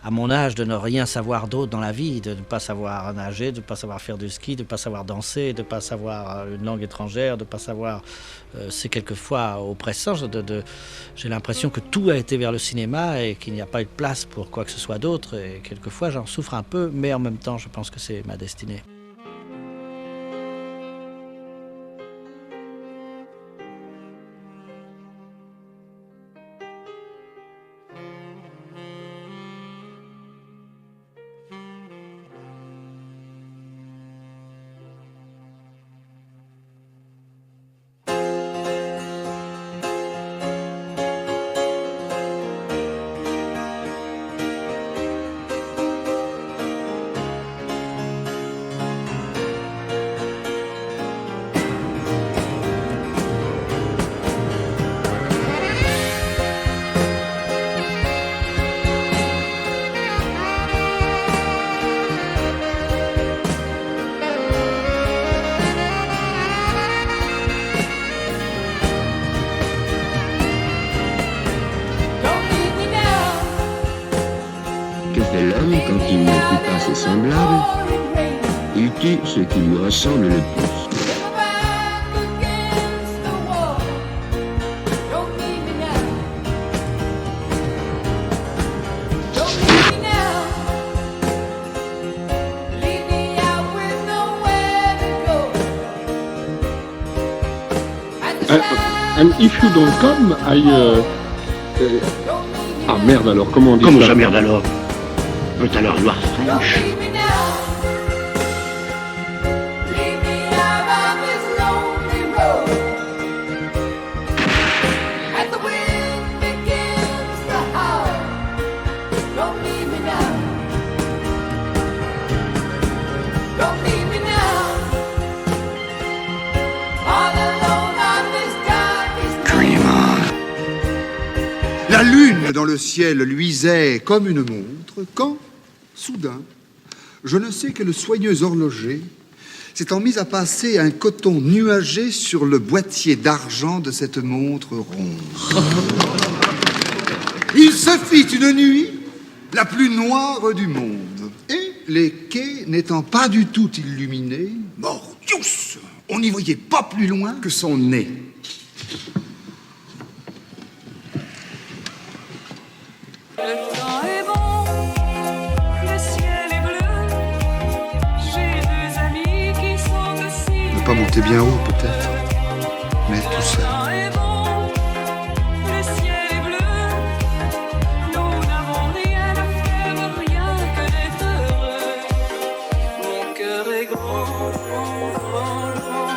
à mon âge, de ne rien savoir d'autre dans la vie, de ne pas savoir nager, de ne pas savoir faire du ski, de ne pas savoir danser, de ne pas savoir une langue étrangère, de ne pas savoir... c'est quelquefois oppressant. J'ai l'impression que tout a été vers le cinéma et qu'il n'y a pas eu de place pour quoi que ce soit d'autre. Et quelquefois, j'en souffre un peu, mais en même temps, je pense que c'est ma destinée. Quand il ne tue pas ses semblables, il tue ce qui lui ressemble le plus. And if you don't come, Ah merde alors, comment on dit Comment ça? ça merde alors? Peut alors noir franche. La lune dans le ciel luisait comme une montre quand, soudain, je ne sais quel soigneux horloger s'étant mis à passer un coton nuagé sur le boîtier d'argent de cette montre ronde. Il se fit une nuit la plus noire du monde. Et les quais n'étant pas du tout illuminés, mordius, on n'y voyait pas plus loin que son nez. Le temps est bon, le ciel est bleu. J'ai deux amis qui sont aussi. Ne pas monter bien haut, peut-être, mais tout seul. Le temps est bon, le ciel est bleu. Nous n'avons rien à faire, rien que d'être heureux. Mon cœur est grand, grand, grand, grand,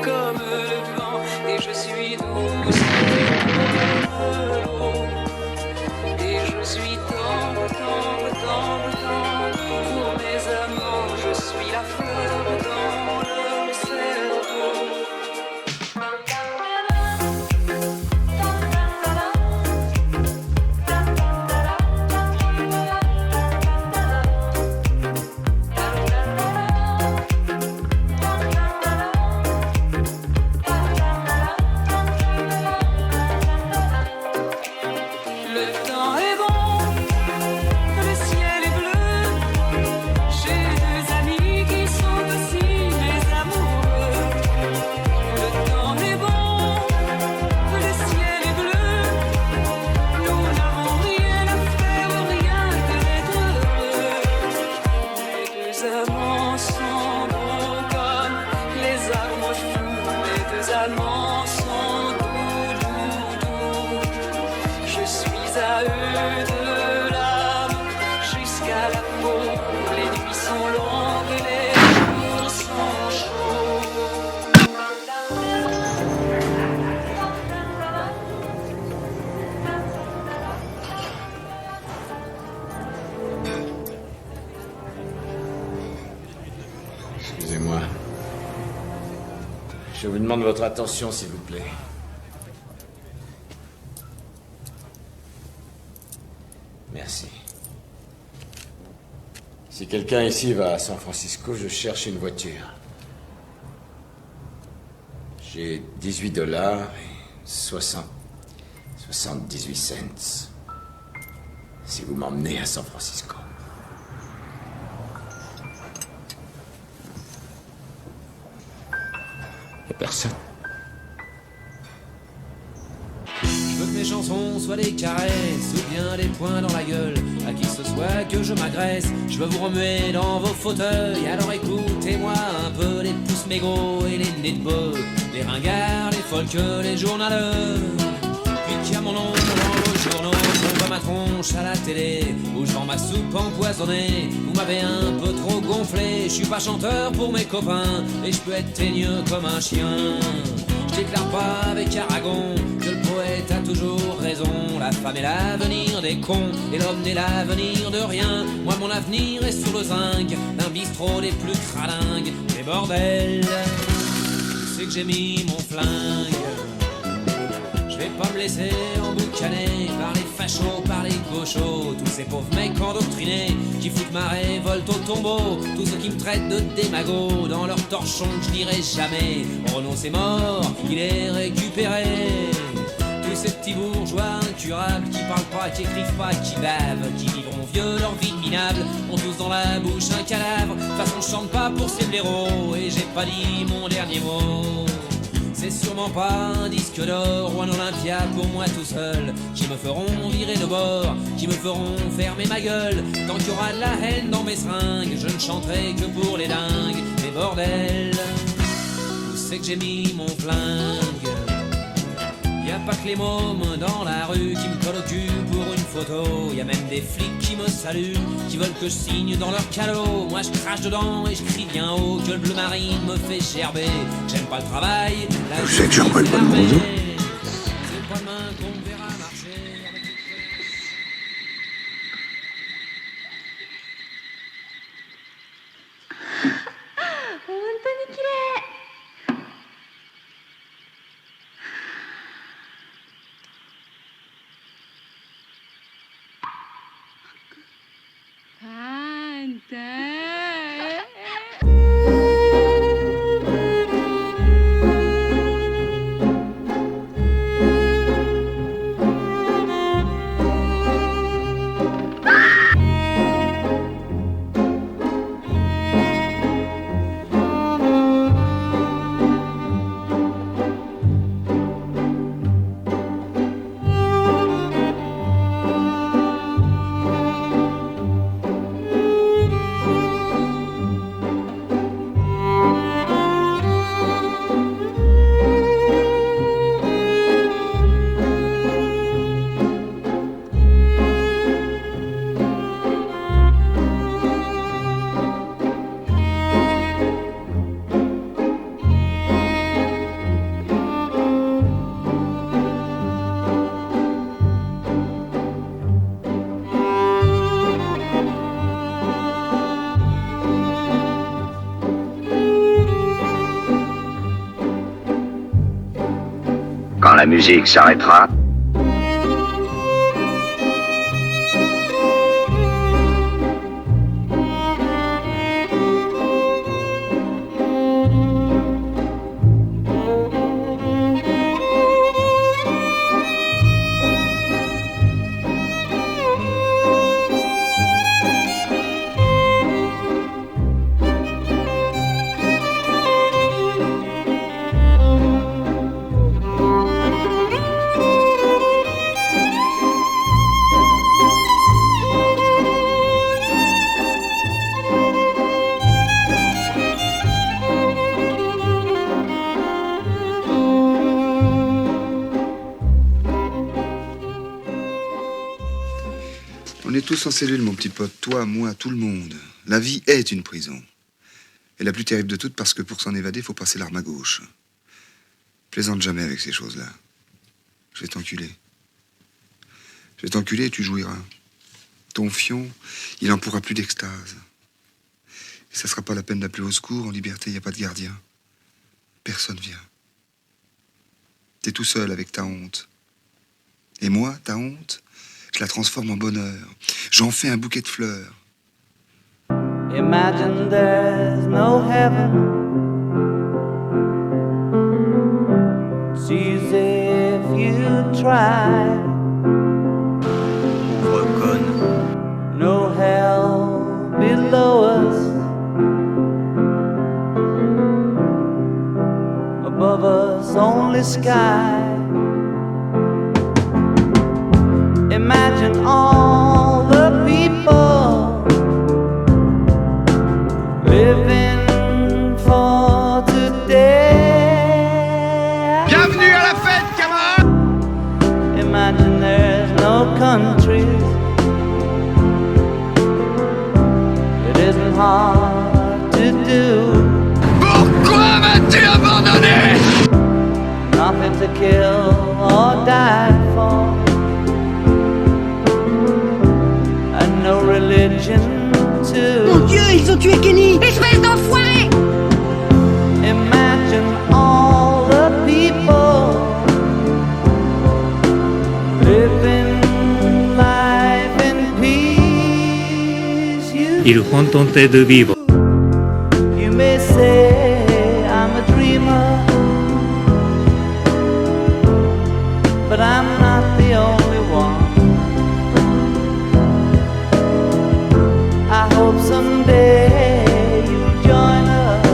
comme le vent, et je suis douce comme l'eau. Et je suis tendre, tendre, tendre, tendre pour mes amants. Je suis la fleur dans leur cerveau. Le temps est bon, le ciel est bleu. J'ai deux amis qui sont aussi mes amoureux. Le temps est bon, le ciel est bleu. Nous n'avons rien à faire, rien que d'être heureux. Les deux amants sont beaux comme les arbres fous. Les deux amants sont doux, doux, doux. Je suis à eux de l'âme jusqu'à la peau. Les nuits sont longues, les jours sont chauds. Excusez-moi. Je vous demande votre attention, s'il vous plaît. Merci. Si quelqu'un ici va à San Francisco, je cherche une voiture. J'ai $18 et 78 cents. si vous m'emmenez à San Francisco. Y a personne. Je veux que mes chansons soient des caresses ou bien des poings dans la gueule. À qui que ce soit que je m'agresse, je veux vous remuer dans vos fauteuils. Alors écoutez-moi un peu, les pouces mégots et les nez de bœuf, les ringards, les folks, les journaleux. Puis qu'il y a mon nom dans vos journaux, on voit ma tronche à la télé, où je vends ma soupe empoisonnée. Vous m'avez un peu trop gonflé, je suis pas chanteur pour mes copains, et je peux être teigneux comme un chien. Je déclare pas avec Aragon que le poète a toujours raison. La femme est l'avenir des cons et l'homme n'est l'avenir de rien. Moi mon avenir est sur le zinc d'un bistrot des plus cradingues. Mais bordel, c'est que j'ai mis mon flingue. Je vais pas me laisser emboucaner par les fachos, par les gauchos, tous ces pauvres mecs endoctrinés qui foutent ma révolte au tombeau, tous ceux qui me traitent de démago dans leur torchon que je dirai jamais. Renaud c'est mort, il est récupéré. Tous ces petits bourgeois incurables qui parlent pas, qui écrivent pas, qui bavent, qui vivront vieux leur vie minable, ont tous dans la bouche un cadavre. De toute façon je chante pas pour ces blaireaux et j'ai pas dit mon dernier mot. C'est sûrement pas un disque d'or ou un Olympia pour moi tout seul qui me feront virer de bord, qui me feront fermer ma gueule. Tant qu'il y aura de la haine dans mes seringues, je ne chanterai que pour les dingues. Mais bordel, où c'est que j'ai mis mon flingue? Y a pas que les mômes dans la rue qui me collent au cul pour une photo. Y a même des flics qui me saluent, qui veulent que je signe dans leur calot. Moi je crache dedans et je crie bien haut que le bleu marine me fait gerber. J'aime pas le travail, la Je sais que j'en peux pas de monde. c'est pas demain qu'on me verra marcher avec les Quand la musique s'arrêtera, On est tous en cellule, mon petit pote. Toi, moi, tout le monde. La vie est une prison. Et la plus terrible de toutes, parce que pour s'en évader, faut passer l'arme à gauche. Plaisante jamais avec ces choses-là. Je vais t'enculer. Je vais t'enculer et tu jouiras. Ton fion, il en pourra plus d'extase. Et ça sera pas la peine d'appeler au secours. En liberté, il n'y a pas de gardien. Personne vient. T'es tout seul avec ta honte. Et moi, ta honte, je la transforme en bonheur. J'en fais un bouquet de fleurs. Imagine there's no heaven. It's easy if you try. Pauvre conne. hell below us. Above us only sky. Imagine all the people living for today. Bienvenue à la fête, camarades! Imagine there's no countries. It isn't hard to do. Pourquoi m'as-tu abandonné? Nothing to kill or die for. And no religion too. Mon Dieu, ils ont tué Kenny! Espèce d'enfoiré! Imagine all the people living life in peace. Il font tenter de vivre. You may say I'm a dreamer, but I'm not the only one. I hope someday you'll join us,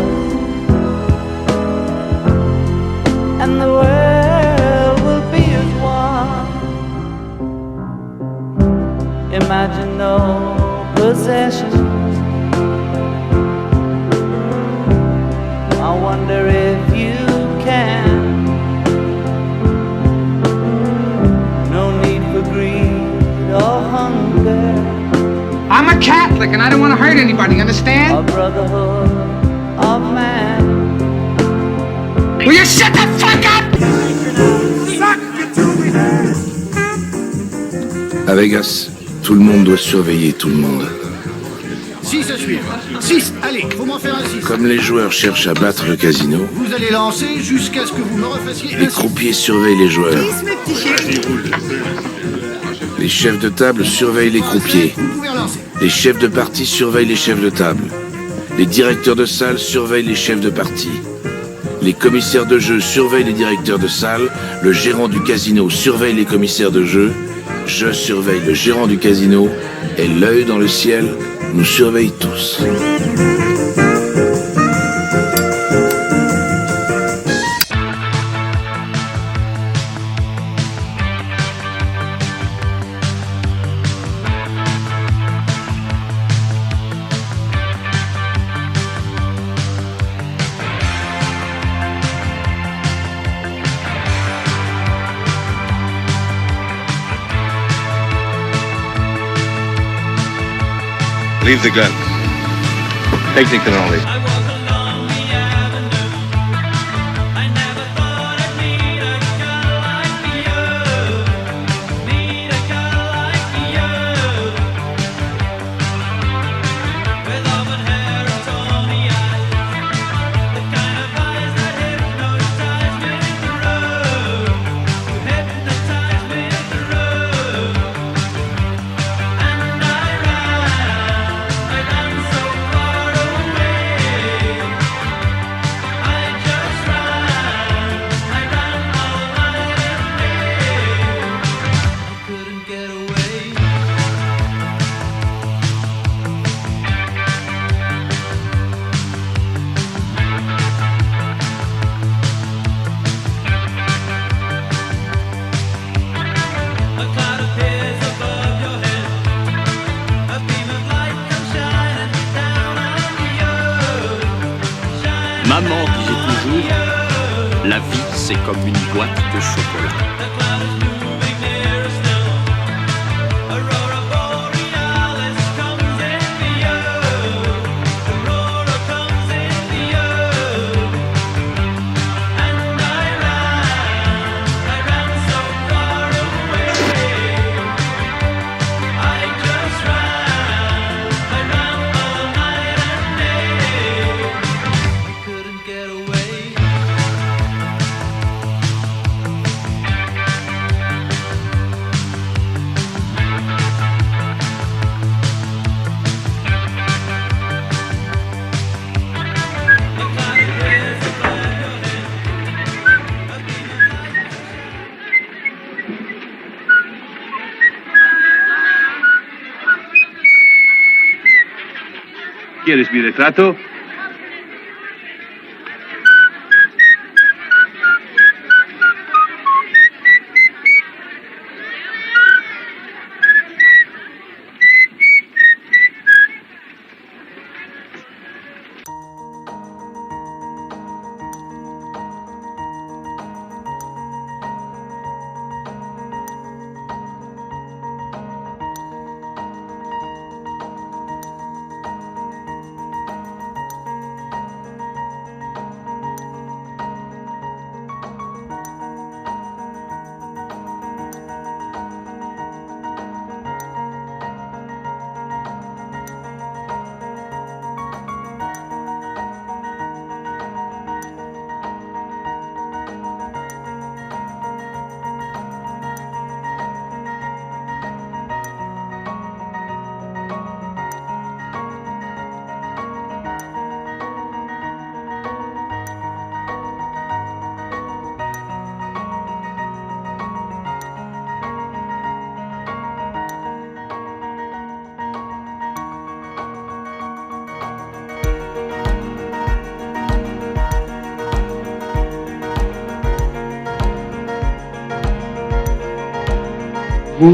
and the world will be as one. Imagine no possessions. I wonder if you can. No need for greed or hunger. I'm a Catholic and I don't want to hurt anybody, understand? A brotherhood of man. Will you shut the fuck up? À Vegas, tout le monde doit surveiller tout le monde. 6 à suivre. 6, allez, faut m'en faire un 6. Comme les joueurs cherchent à battre le casino, Vous allez lancer jusqu'à ce que vous me refassiez les un 6. croupiers surveillent les joueurs. Les chefs de table surveillent les croupiers. Vous pouvez relancer. Les chefs de partie surveillent les chefs de table. Les directeurs de salle surveillent les chefs de partie. Les commissaires de jeu surveillent les directeurs de salle. Le gérant du casino surveille les commissaires de jeu. Je surveille le gérant du casino. Et l'œil dans le ciel nous surveille tous. Leave the gun. Take the cannoli. Maman disait toujours, la vie c'est comme une boîte de chocolat. ¿Quieres mi retrato?おお、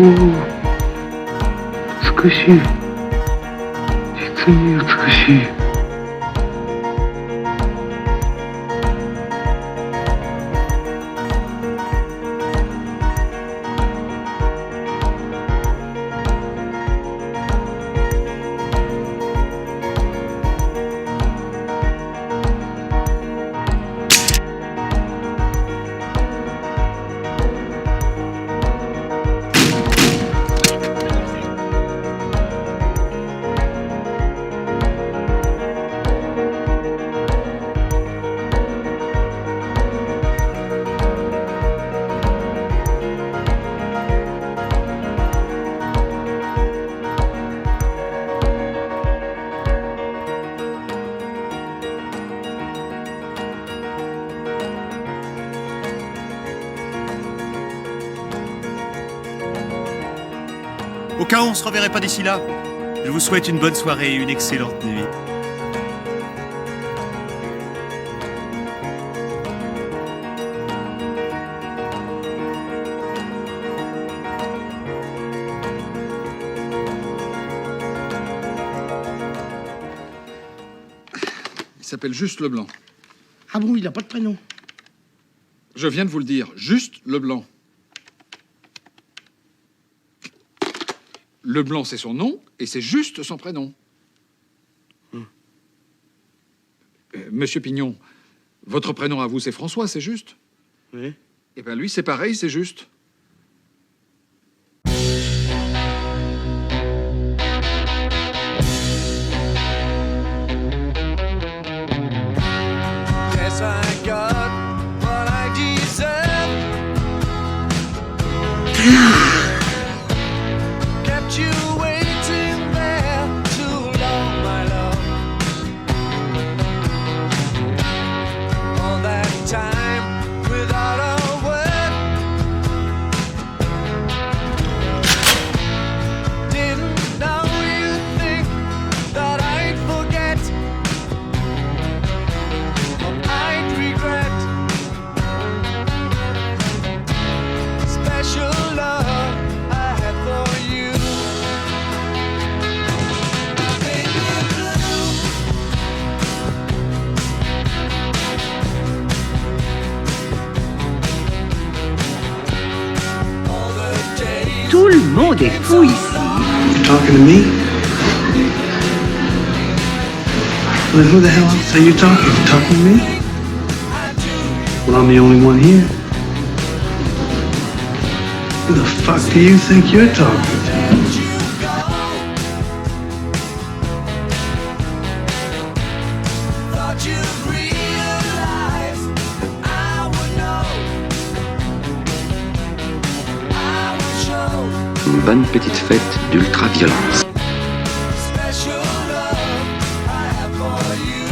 美しい。実に美しい。Au cas où on ne se reverrait pas d'ici là, je vous souhaite une bonne soirée et une excellente nuit. Il s'appelle Juste Leblanc. Ah bon, il n'a pas de prénom? Je viens de vous le dire, Juste Leblanc. Leblanc, c'est son nom, et c'est Juste son prénom. Monsieur Pignon, votre prénom à vous, c'est François, c'est Juste? Oui. Eh bien, lui, c'est pareil, c'est Juste. Yes, I got what I deserve. Kept you waiting there too long, my love. All that time without a word. Didn't know you'd think that I'd forget. I'd regret special love I had for you. Baby blue. All the days. Tout le monde est fou ici. You talking to me? Well, who the hell else are you talking? You talking to me? Well, I'm the only one here. Who the fuck do you think you're talking to? Thought you'd realize I would know. I would show. Une bonne petite fête d'ultra-violence. Special love I have for you.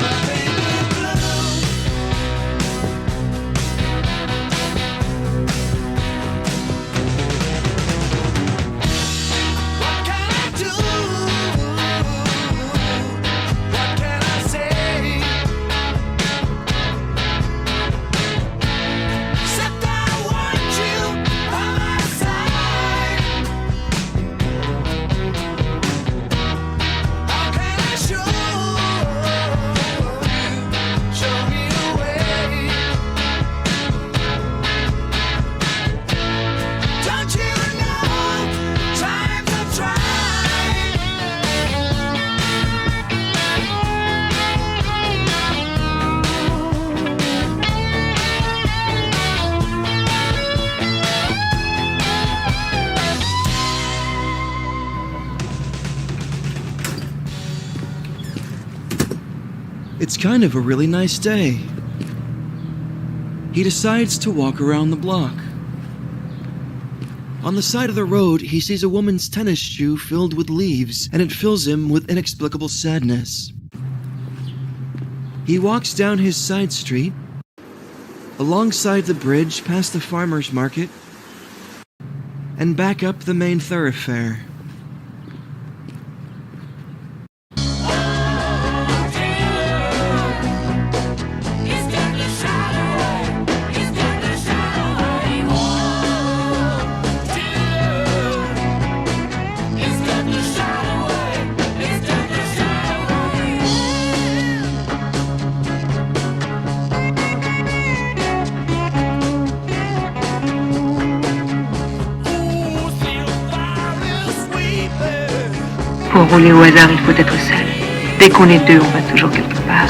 My baby blue. What can I do? It's kind of a really nice day. He decides to walk around the block. On the side of the road, he sees a woman's tennis shoe filled with leaves, and it fills him with inexplicable sadness. He walks down his side street, alongside the bridge past the farmer's market, and back up the main thoroughfare. Pour rouler au hasard, il faut être seul. Dès qu'on est deux, on va toujours quelque part.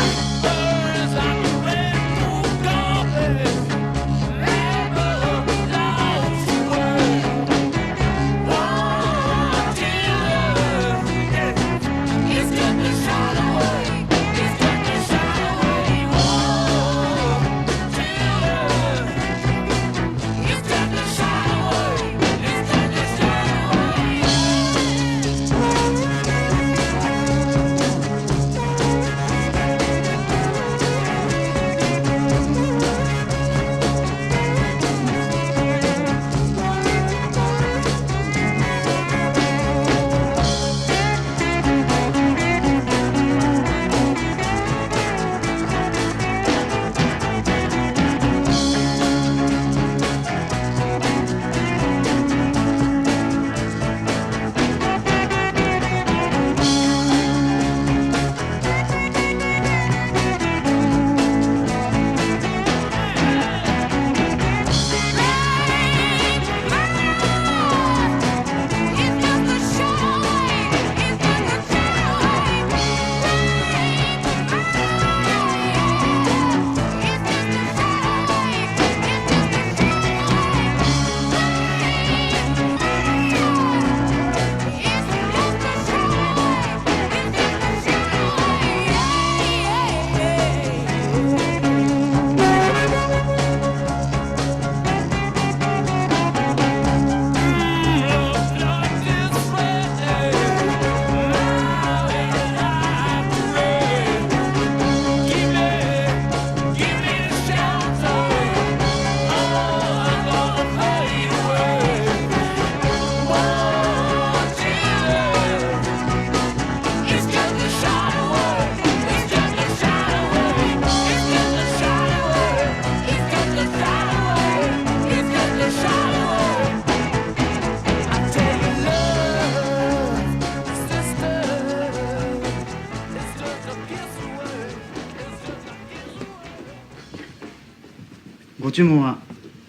ご注文は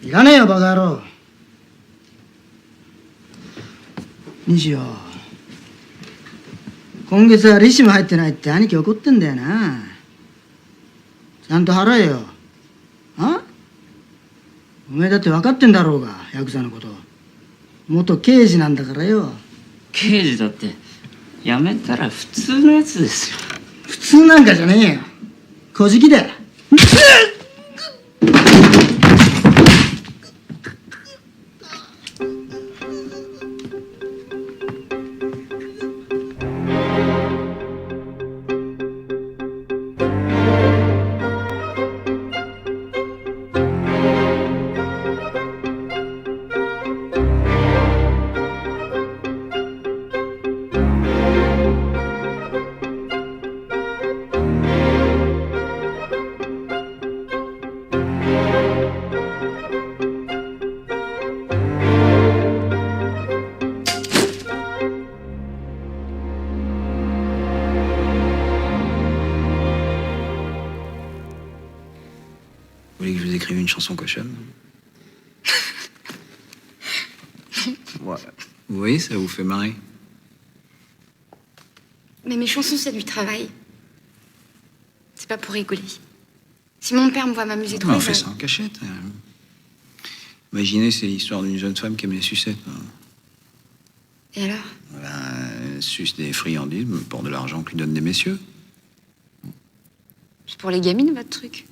いらねえよバカ野郎。西よ、今月は利子も入ってないって兄貴怒ってんだよな。ちゃんと払えよ。あ？おめえだって分かってんだろうが、ヤクザのこと。元刑事なんだからよ。刑事だって辞めたら普通のやつですよ。普通なんかじゃねえよ。小じきだよ。Vous voulez que je vous écrive une chanson cochonne? Ouais. Vous voyez, ça vous fait marrer. Mais mes chansons, c'est du travail. C'est pas pour rigoler. Si mon père me voit m'amuser trop, On fait ça en cachette. Imaginez, c'est l'histoire d'une jeune femme qui aime les sucettes. Et alors? Elle suce des friandises pour de l'argent que lui donnent des messieurs. pour les gamines, votre truc.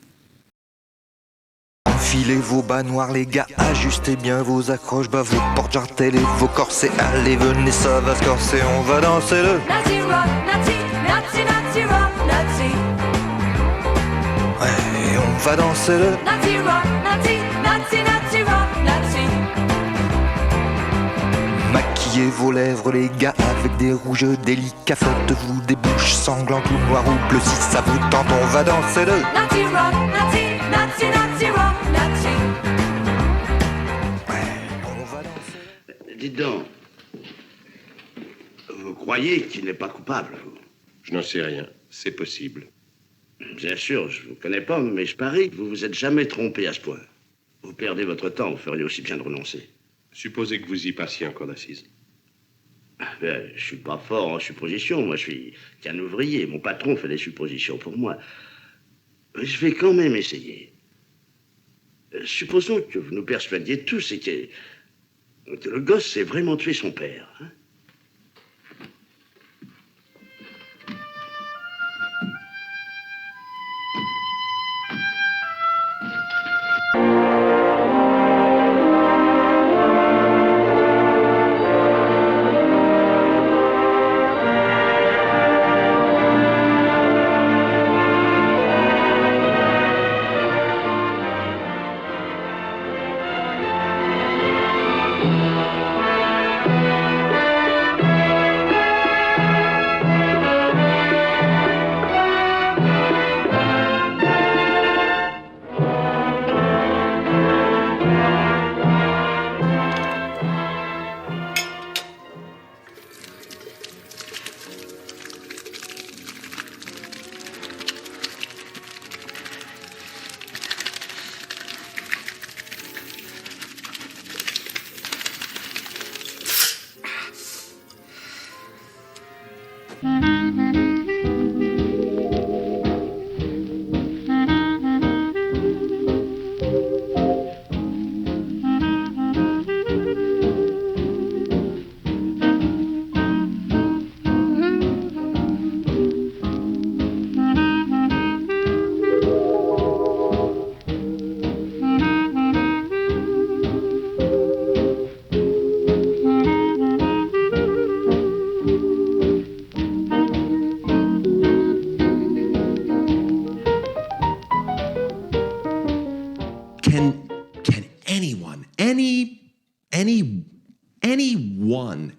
Enfilez vos bas noirs les gars, ajustez bien vos accroches, bas vos portes jartelles et vos corsets. Allez venez ça va se corser, on va danser le Nazi rock, Nazi, Nazi, Nazi rock, Nazi. Ouais, on va danser le Nazi rock, Nazi, Nazi, Nazi rock, Nazi. Maquillez vos lèvres les gars avec des rouges délicats. Faites-vous des bouches sanglantes ou noires ou bleues. Si ça vous tente on va danser le Nazi rock, Nazi, Nazi, Nazi rock, Nazi. Dites donc, vous croyez qu'il n'est pas coupable, vous? Je n'en sais rien. C'est possible. Bien sûr, je vous connais pas, mais je parie que vous vous êtes jamais trompé à ce point. Vous perdez votre temps, vous feriez aussi bien de renoncer. Supposez que vous y passiez en cour d'assises. Ben, je suis pas fort en supposition, moi je suis qu'un ouvrier. Mon patron fait des suppositions pour moi. Mais je vais quand même essayer. Supposons que vous nous persuadiez tous et que le gosse ait vraiment tué son père. Hein?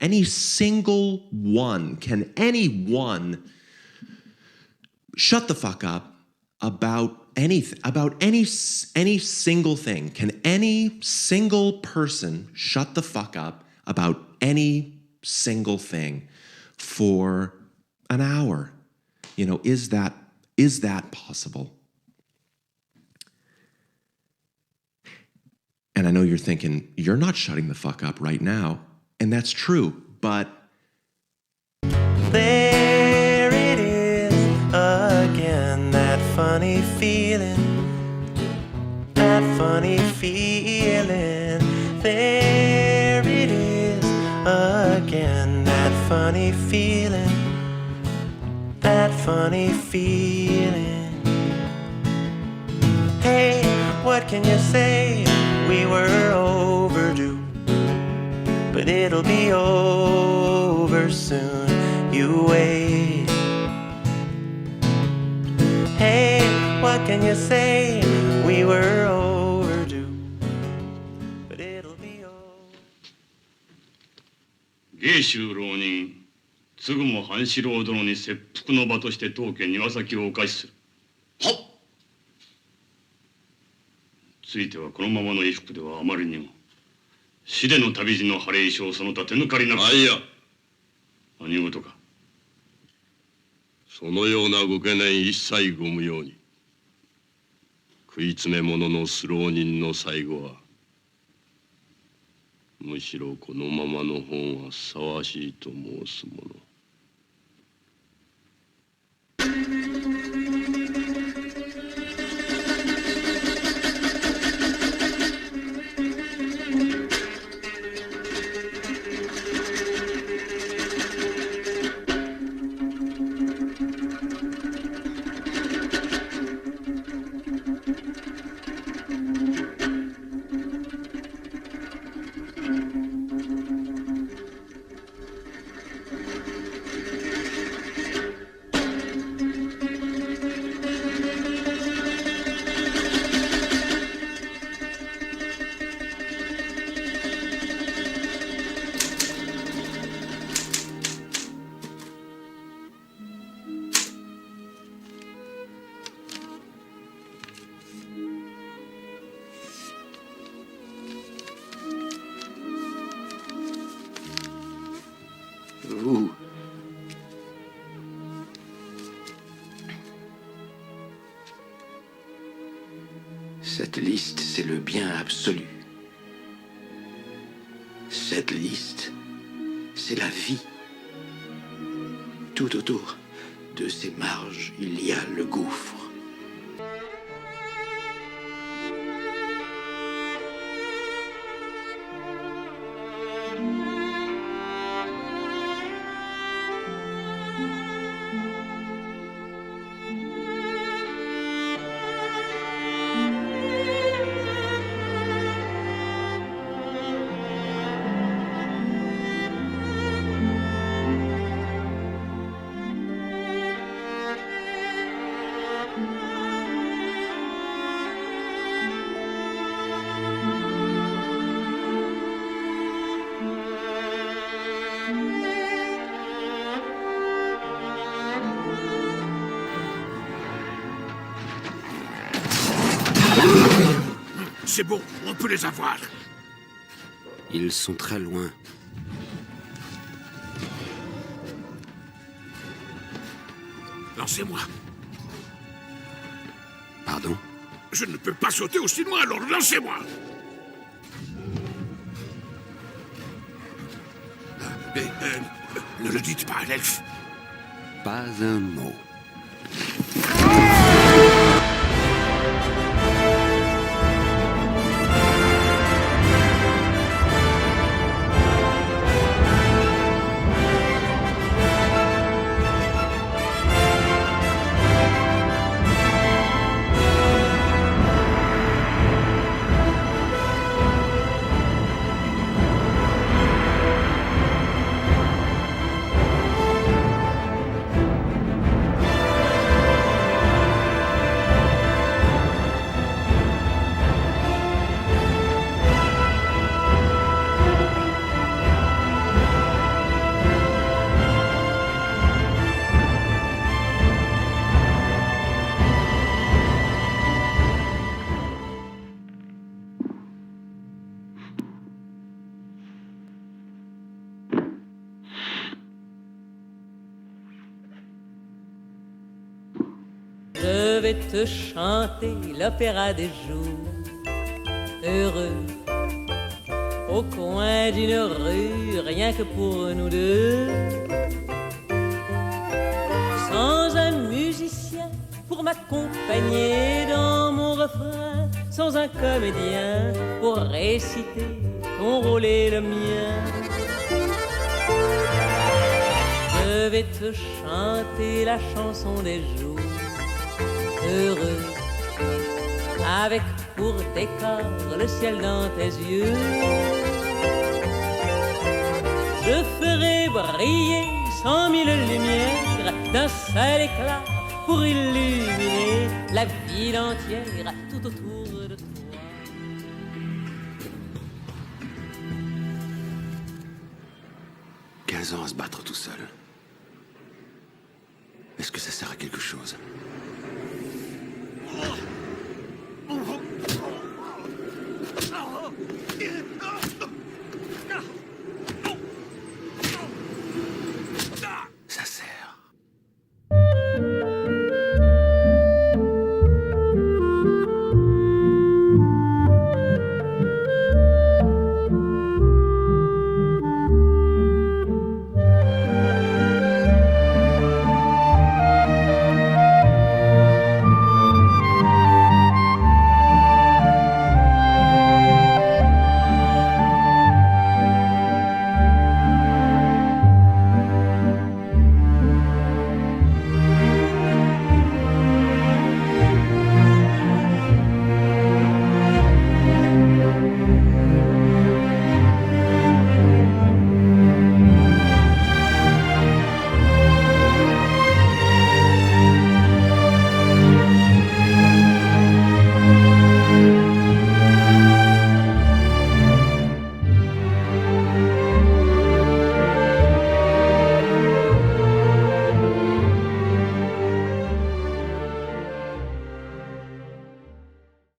Any single one, can anyone shut the fuck up about anything, about any single thing? Can any single person shut the fuck up about any single thing for an hour? You know, is that possible? And I know you're thinking, you're not shutting the fuck up right now. And that's true, but there it is again, that funny feeling, that funny feeling. There it is again, that funny feeling, that funny feeling. Hey, what can you say? We were overdue, but it'll be over soon, you wait. Hey, what can you say? We were overdue, but it'll be over. 芸州浪人嗣雲半四郎殿に切腹の場として当家庭先をお貸しする。はっ。ついてはこのままの衣服ではあまりにも。死での旅路の晴れ衣装その他手抜かりなく。あいや。何事か。そのようなご懸念一切ご無用に。食い詰め者のス浪人の最後はむしろこのままの方がふさわしいと申すもの。Vous. Cette liste, c'est le bien absolu. Cette liste, c'est la vie. Tout autour de ces marges, il y a le gouffre. C'est bon, on peut les avoir. Ils sont très loin. Lancez-moi. Pardon? Je ne peux pas sauter aussi loin, alors lancez-moi. Ne le dites pas à l'elfe. Pas un mot. Je vais te chanter l'opéra des jours heureux au coin d'une rue, rien que pour nous deux. Sans un musicien pour m'accompagner dans mon refrain, sans un comédien pour réciter ton rôle et le mien. Je vais te chanter la chanson des jours heureux, avec pour décor le ciel dans tes yeux. Je ferai briller 100 000 lumières d'un seul éclat pour illuminer la ville entière tout autour de toi. « 15 ans à se battre tout seul. Est-ce que ça sert à quelque chose ? Oh